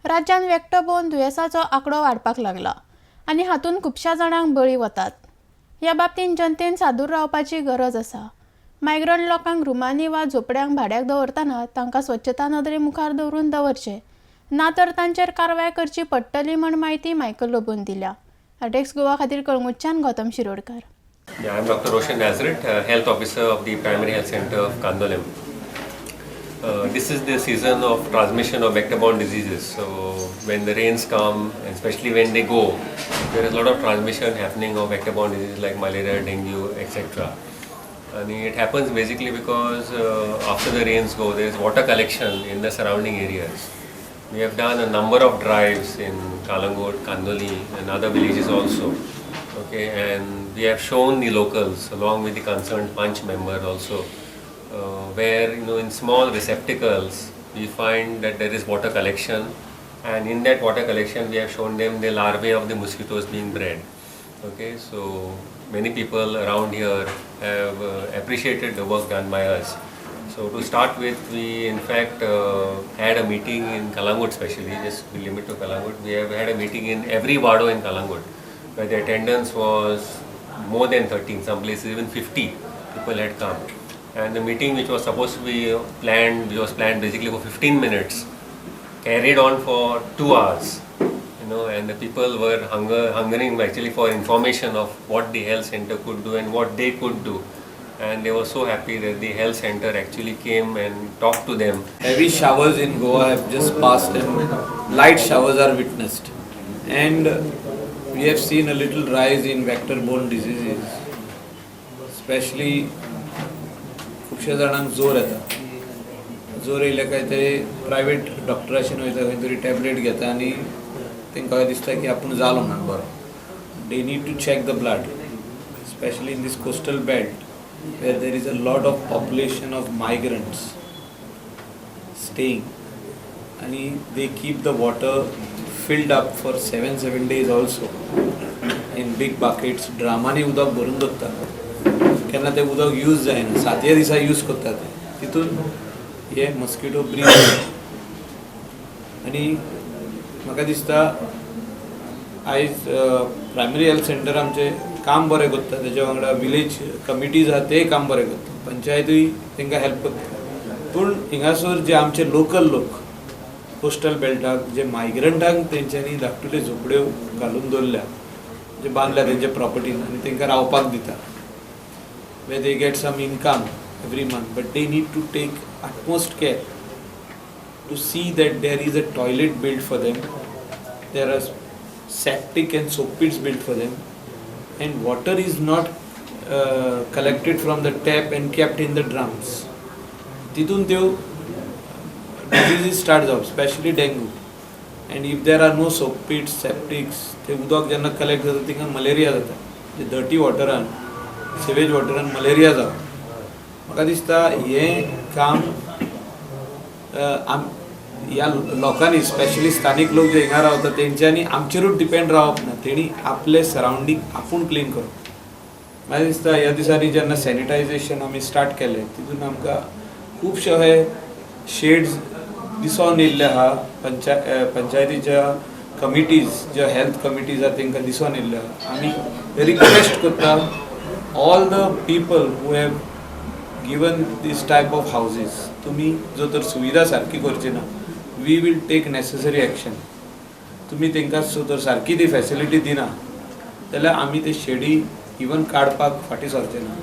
राज्यात vector borne दुयेसाचो आंकडो वाडपाक लागला आनी हातूंत खुबश्या जाणांक बळी वतात. ह्या बाबतींत जनतेन सादूर रावपाची गरज आसा. मायग्रंट लोकांक रुमांनी वा झोपड्यांक भाड्याक दवरतना तांकां स्वच्छता नदरे मुखार दवरून दवरचें, ना तर तांचेर कारवाय करची पडटली म्हण माहिती मायकल लोबोन दिल्या. RDXGOA खातीर कळंगूटच्यान Gautam Shirodkar. I'm Dr. Roshan Nazareth, Health Officer of the Primary Health Center of Kandolem. This is the season of transmission of vector-borne diseases. So when the rains come, and especially when they go, there is a lot of transmission happening of vector-borne diseases like malaria, dengue, etc. And it happens basically because after the rains go, there is water collection in the surrounding areas. We have done a number of drives in Kalangot, Kandoli, and other villages also. Okay, and we have shown the locals along with the concerned punch member also, where in small receptacles we find that there is water collection, and in that water collection we have shown them the larvae of the mosquitoes being bred. Okay, so many people around here have appreciated the work done by us. So to start with, we in fact had a meeting in Kalangut, especially just we limit to Kalangut. We have had a meeting in every wado in Kalangut, where the attendance was more than 13, some places even 50 people had come. And the meeting, which was supposed to be planned, which was planned basically for 15 minutes, carried on for 2 hours. And the people were hungering actually for information of what the health center could do and what they could do. And they were so happy that the health center actually came and talked to them. Heavy showers in Goa have just passed and light showers are witnessed. And we have seen a little rise in vector-borne diseases, especially खुबशे जाणांक जोर येता. जोर येयले काय ते private डॉक्टराशेन वयता, खंय तरी टॅबलेट घेता आनी तांकां दिसता की आपूण जालो म्हणून बरो. They need to check the blood, especially in this coastal belt where there is a lot of population of migrants staying, and they keep the water filled up for 7 days also in big buckets. ड्रामांनी उदक भरून दवरतात, केन्ना ते उदक use जायना, 7 दिसा use करतात. तितून हे मस्किटो ब्रीड आनी म्हाका दिसता आयज प्रायमरी हेल्थ सेंटर आमचे काम बरें करता, तेच्या वांगडा विलेज कमिटीज आहा ते काम बरें करता, पंचायतूय तांकां हेल्प करता. पूण हिंगासर जे आमचे लोकल लोक कोस्टल बेल्टाक जे मायग्रंटांक तेंच्यांनी धाकटुल्यो झोपड्यो घालून दवरल्या, जे बांदल्या तेंच्या प्रॉपर्टीन आनी तांकां रावपाक दिता, where they get some income every month, but they need to take utmost care to see that there is a toilet built for them, there are septic and soap pits built for them, and water is not collected from the tap and kept in the drums. तितून त्यो diseases start जावप, especially dengue. And if there are no soap pits, septics, ते उदक जेन्ना collect जाता तिका malaria जाता. जे dirty वॉटरान, sewage वॉटरान malaria जावप. म्हाका दिसता हें काम ह्या लोकांनी, स्पेशली स्थानीक लोक जे हिंगा रावता तेंच्यांनी आमचेरूच डिपेंड रावप ना, तेणी आपले सरावंडींग आपूण क्लीन करप. म्हाका दिसता ह्या दिसांनी जेन्ना सॅनिटायझेशन आमी स्टार्ट केलें तितून आमकां खुबशे अशे शेड्स दिसून येयल्ले आहा. पंचायतीच्या कमिटीज, ज्यो हेल्थ कमिटीज आहा तांकां दिसून येयल्ले आहा. आमी रिक्वेस्ट करता all the people who have given these type of हावजीस, तुमी जो तर सुविधा सारकी करची ना, we will take necessary action. तुमी तांकां सो तर सारकी ती फॅसिलिटी दिना जाल्यार आमी ते शेडी इवन काडपाक फाटीं सरचे ना.